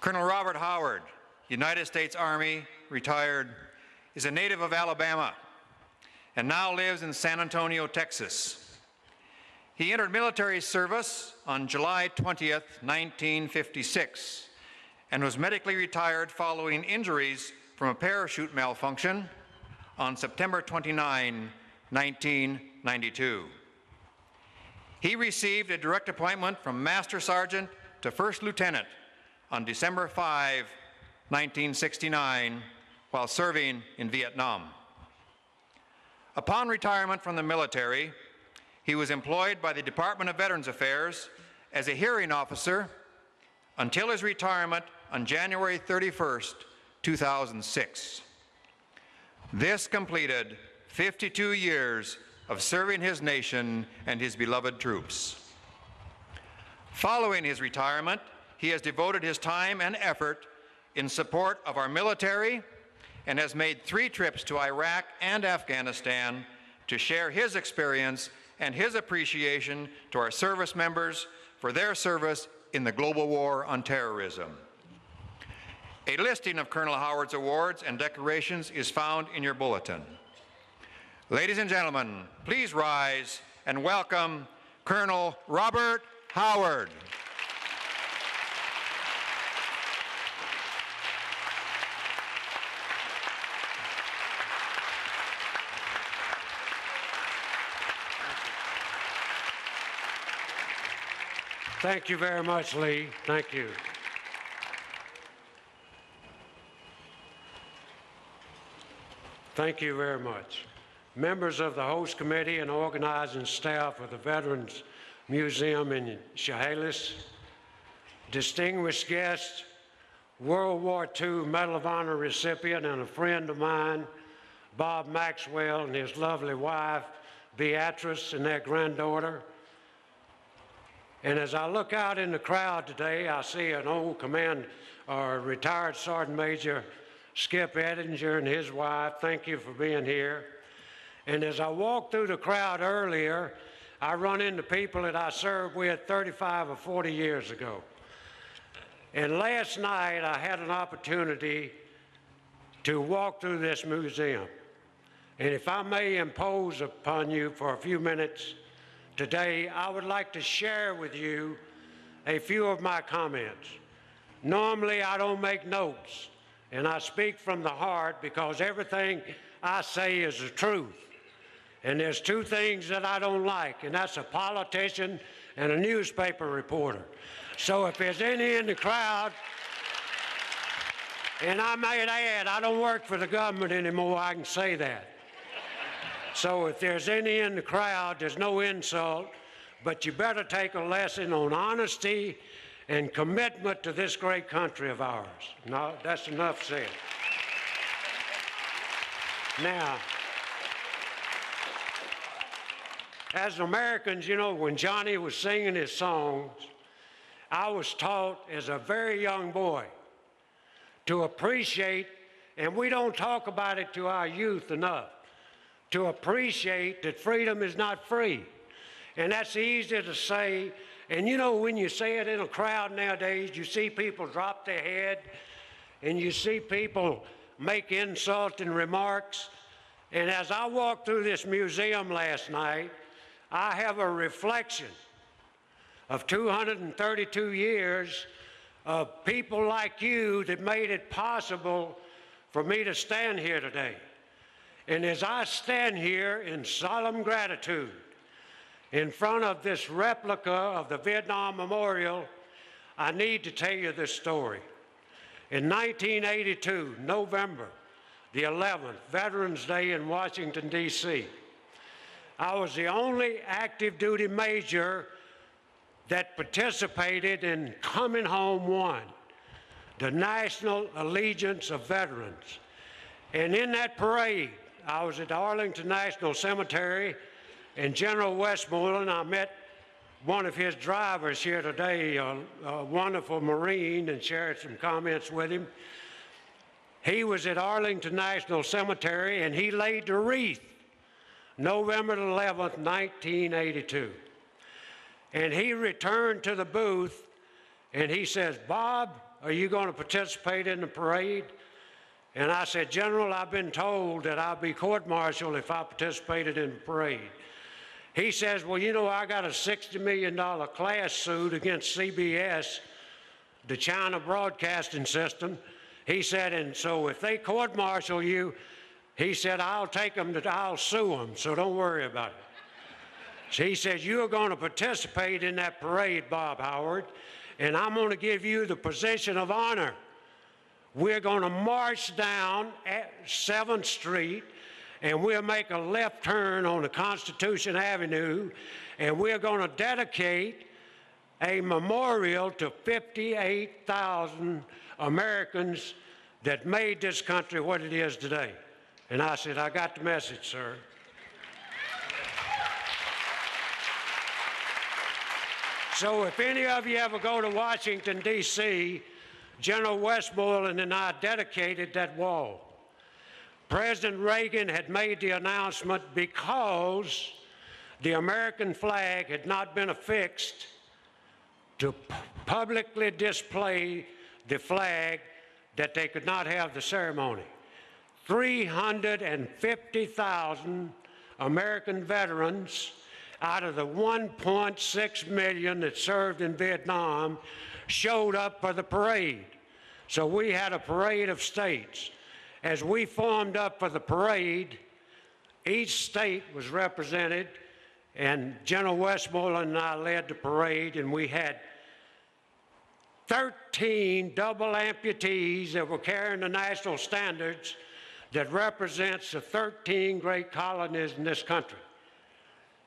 Col Robert Howard, United States Army, retired, is a native of Alabama and now lives in San Antonio, Texas. He entered military service on July 20th, 1956, and was medically retired following injuries from a parachute malfunction on September 29, 1992. He received a direct appointment from Master Sergeant to First Lieutenant on December 5, 1969, while serving in Vietnam. Upon retirement from the military, he was employed by the Department of Veterans Affairs as a hearing officer until his retirement on January 31st, 2006. This completed 52 years of serving his nation and his beloved troops. Following his retirement, he has devoted his time and effort in support of our military and has made 3 trips to Iraq and Afghanistan to share his experience and his appreciation to our service members for their service in the global war on terrorism. A listing of Colonel Howard's awards and decorations is found in your bulletin. Ladies and gentlemen, please rise and welcome Col Robert Howard. Thank you very much, Lee. Thank you. Thank you very much. Members of the host committee and organizing staff of the Veterans Museum in Chehalis, distinguished guests, World War II Medal of Honor recipient and a friend of mine, Bob Maxwell, and his lovely wife, Beatrice, and their granddaughter. And as I look out in the crowd today, I see an old retired Sergeant Major Skip Ettinger and his wife. Thank you for being here. And as I walked through the crowd earlier, I run into people that I served with 35 or 40 years ago. And last night, I had an opportunity to walk through this museum. And if I may impose upon you for a few minutes today, I would like to share with you a few of my comments. Normally, I don't make notes, and I speak from the heart because everything I say is the truth. And there's 2 things that I don't like, and that's a politician and a newspaper reporter. So if there's any in the crowd, and I might add, I don't work for the government anymore, I can say that. So if there's any in the crowd, there's no insult, but you better take a lesson on honesty and commitment to this great country of ours. No, that's enough said. Now, as Americans, you know, when Johnny was singing his songs, I was taught as a very young boy to appreciate, and we don't talk about it to our youth enough, to appreciate that freedom is not free. And that's easy to say. And you know, when you say it in a crowd nowadays, you see people drop their head and you see people make insulting remarks. And as I walked through this museum last night, I have a reflection of 232 years of people like you that made it possible for me to stand here today. And as I stand here in solemn gratitude in front of this replica of the Vietnam Memorial, I need to tell you this story. In 1982, November the 11th, Veterans Day in Washington, D.C., I was the only active duty major that participated in Coming Home One, the National Allegiance of Veterans. And in that parade, I was at Arlington National Cemetery, and General Westmoreland, I met one of his drivers here today, a wonderful Marine, and shared some comments with him. He was at Arlington National Cemetery, and he laid the wreath November 11th, 1982. And he returned to the booth, and he says, "Bob, are you going to participate in the parade? And I said, General, I've been told that I'll be court-martialed if I participated in the parade. He says, well, you know, I got a $60 million class suit against CBS, the China broadcasting system. He said, and so if they court-martial you, he said, I'll sue them, so don't worry about it. So he says, you're going to participate in that parade, Bob Howard, and I'm going to give you the position of honor. We're going to march down at 7th Street, and we'll make a left turn on the Constitution Avenue, and we're going to dedicate a memorial to 58,000 Americans that made this country what it is today. And I said, I got the message, sir. So if any of you ever go to Washington, D.C., General Westmoreland and I dedicated that wall. President Reagan had made the announcement because the American flag had not been affixed to publicly display the flag, that they could not have the ceremony. 350,000 American veterans out of the 1.6 million that served in Vietnam showed up for the parade. So we had a parade of states. As we formed up for the parade, each state was represented, and General Westmoreland and I led the parade, and we had 13 double amputees that were carrying the national standards that represents the 13 great colonies in this country.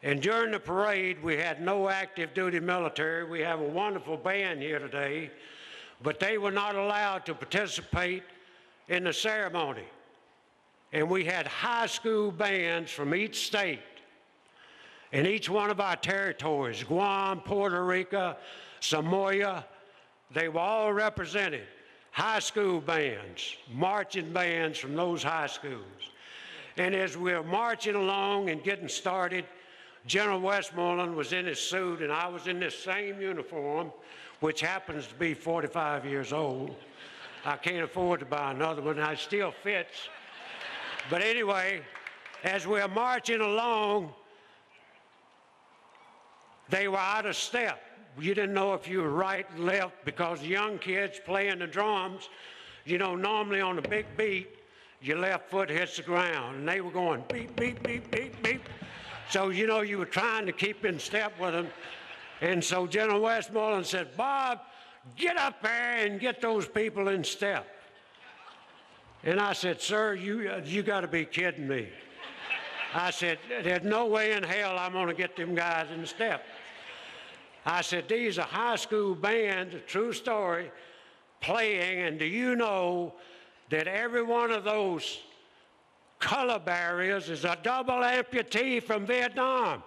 And during the parade, we had no active duty military. We have a wonderful band here today, but they were not allowed to participate in the ceremony. And we had high school bands from each state in each one of our territories, Guam, Puerto Rico, Samoa. They were all represented. High school bands, marching bands from those high schools. And as we were marching along and getting started, General Westmoreland was in his suit, and I was in this same uniform, which happens to be 45 years old. I can't afford to buy another one, and it still fits. But anyway, as we were marching along, they were out of step. You didn't know if you were right and left, because young kids playing the drums, you know, normally on a big beat, your left foot hits the ground, and they were going beep, beep, beep, beep, beep. So, you know, you were trying to keep in step with them. And so General Westmoreland said, Bob, get up there and get those people in step. And I said, sir, you got to be kidding me. I said, there's no way in hell I'm going to get them guys in step. I said, these are high school bands, a true story, playing, and do you know that every one of those color barriers is a double amputee from Vietnam?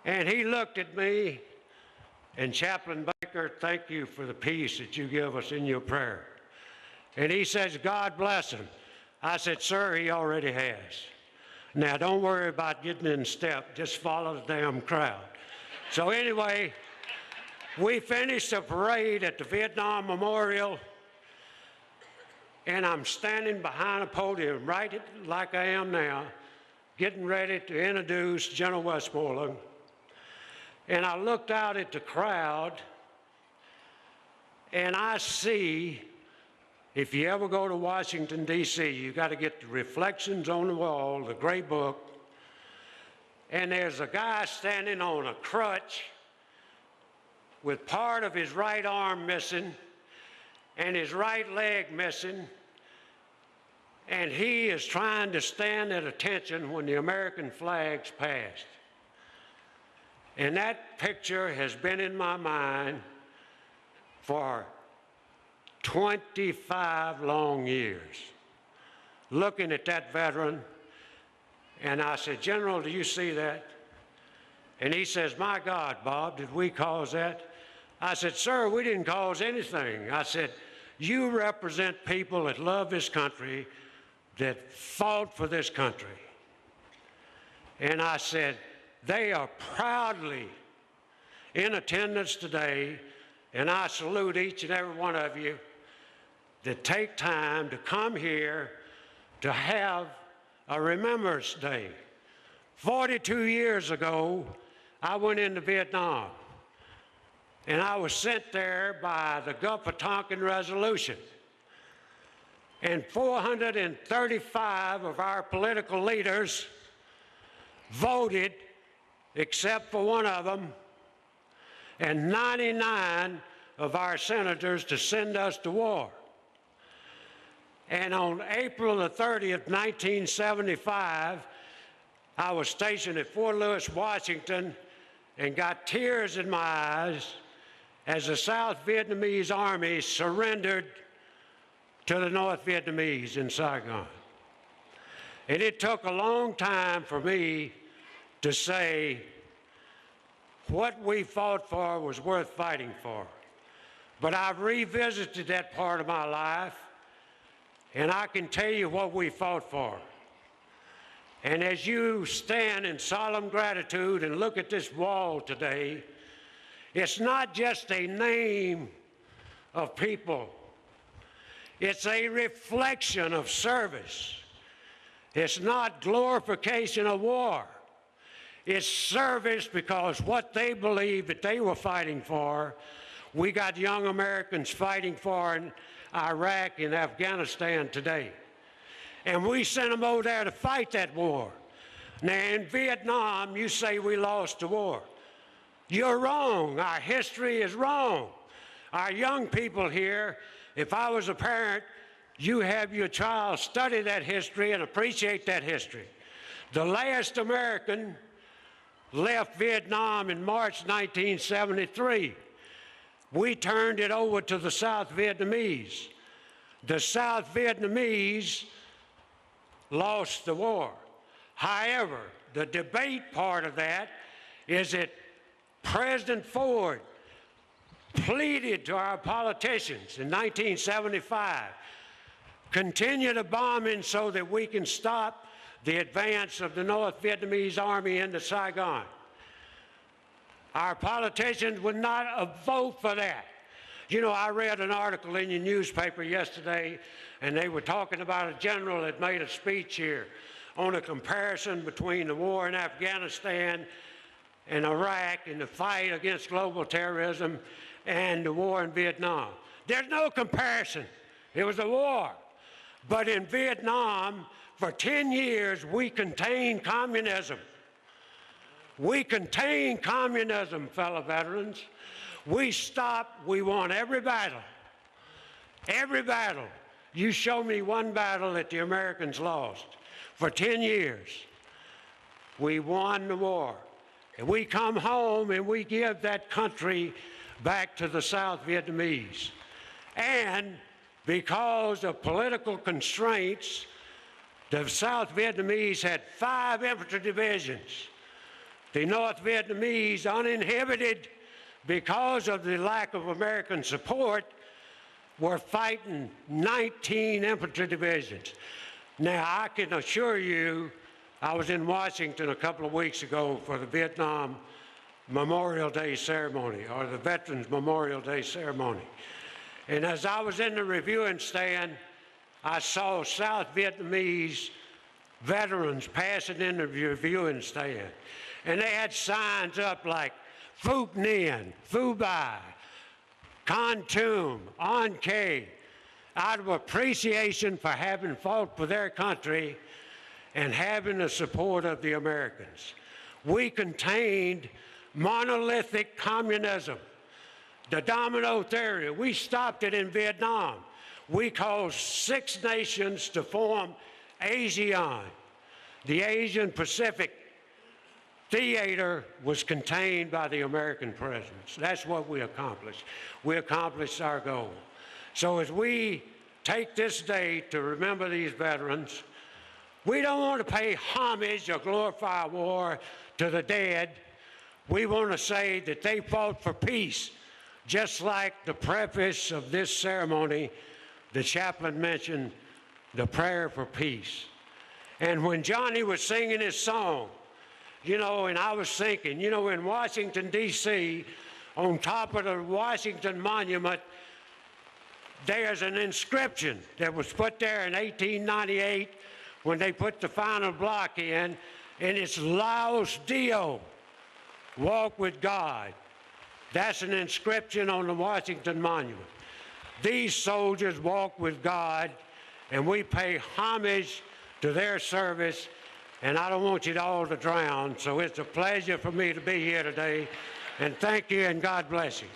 And he looked at me, and Chaplain Baker, thank you for the peace that you give us in your prayer. And he says, God bless him. I said, sir, he already has. Now, don't worry about getting in step. Just follow the damn crowd. So anyway, we finished the parade at the Vietnam Memorial, and I'm standing behind a podium, right like I am now, getting ready to introduce General Westmoreland. And I looked out at the crowd, and I see, if you ever go to Washington, D.C., you got to get the reflections on the wall, the gray book, and there's a guy standing on a crutch with part of his right arm missing and his right leg missing, and he is trying to stand at attention when the American flag's passed. And that picture has been in my mind for 25 long years, looking at that veteran. And I said, General, do you see that? And he says, my God, Bob, did we cause that? I said, sir, we didn't cause anything. I said, you represent people that love this country, that fought for this country. And I said, they are proudly in attendance today And I salute each and every one of you that take time to come here to have a Remembrance Day. 42 years ago, I went into Vietnam, and I was sent there by the Gulf of Tonkin Resolution. And 435 of our political leaders voted, except for one of them, and 99 of our senators to send us to war. And on April the 30th, 1975, I was stationed at Fort Lewis, Washington, and got tears in my eyes as the South Vietnamese Army surrendered to the North Vietnamese in Saigon. And it took a long time for me to say what we fought for was worth fighting for. But I've revisited that part of my life, and I can tell you what we fought for. And as you stand in solemn gratitude and look at this wall today, it's not just a name of people. It's a reflection of service. It's not glorification of war. It's service because what they believed that they were fighting for, we got young Americans fighting for in Iraq and Afghanistan today. And we sent them over there to fight that war. Now, in Vietnam, you say we lost the war. You're wrong. Our history is wrong. Our young people here, if I was a parent, you have your child study that history and appreciate that history. The last American left Vietnam in March 1973. We turned it over to the South Vietnamese. The South Vietnamese lost the war. However, the debate part of that is that President Ford pleaded to our politicians in 1975, continue the bombing so that we can stop the advance of the North Vietnamese Army into Saigon. Our politicians would not vote for that. You know, I read an article in your newspaper yesterday, and they were talking about a general that made a speech here on a comparison between the war in Afghanistan and Iraq and the fight against global terrorism and the war in Vietnam. There's no comparison. It was a war. But in Vietnam, for 10 years, we contained communism. We contained communism, fellow veterans. We stopped, we won every battle. Every battle. You show me one battle that the Americans lost. For 10 years, we won the war. And we come home and we give that country back to the South Vietnamese. And because of political constraints, the South Vietnamese had 5 infantry divisions. The North Vietnamese, uninhibited because of the lack of American support, were fighting 19 infantry divisions. Now, I can assure you, I was in Washington a couple of weeks ago for the Vietnam Memorial Day ceremony, or the Veterans Memorial Day ceremony. And as I was in the reviewing stand, I saw South Vietnamese veterans passing in the reviewing stand. And they had signs up like Phuc Ninh, Phu Bai, Con Tum, An Khe, out of appreciation for having fought for their country and having the support of the Americans. We contained monolithic communism, the domino theory. We stopped it in Vietnam. We caused 6 nations to form ASEAN. The Asian Pacific theater was contained by the American presence. That's what we accomplished. We accomplished our goal. So as we take this day to remember these veterans, we don't want to pay homage or glorify war to the dead. We want to say that they fought for peace, just like the preface of this ceremony, the chaplain mentioned the prayer for peace. And when Johnny was singing his song, you know, and I was thinking, you know, in Washington, D.C., on top of the Washington Monument, there's an inscription that was put there in 1898 when they put the final block in, and it's Laus Dio, walk with God. That's an inscription on the Washington Monument. These soldiers walk with God, and we pay homage to their service, and I don't want you all to drown, so it's a pleasure for me to be here today, and thank you, and God bless you.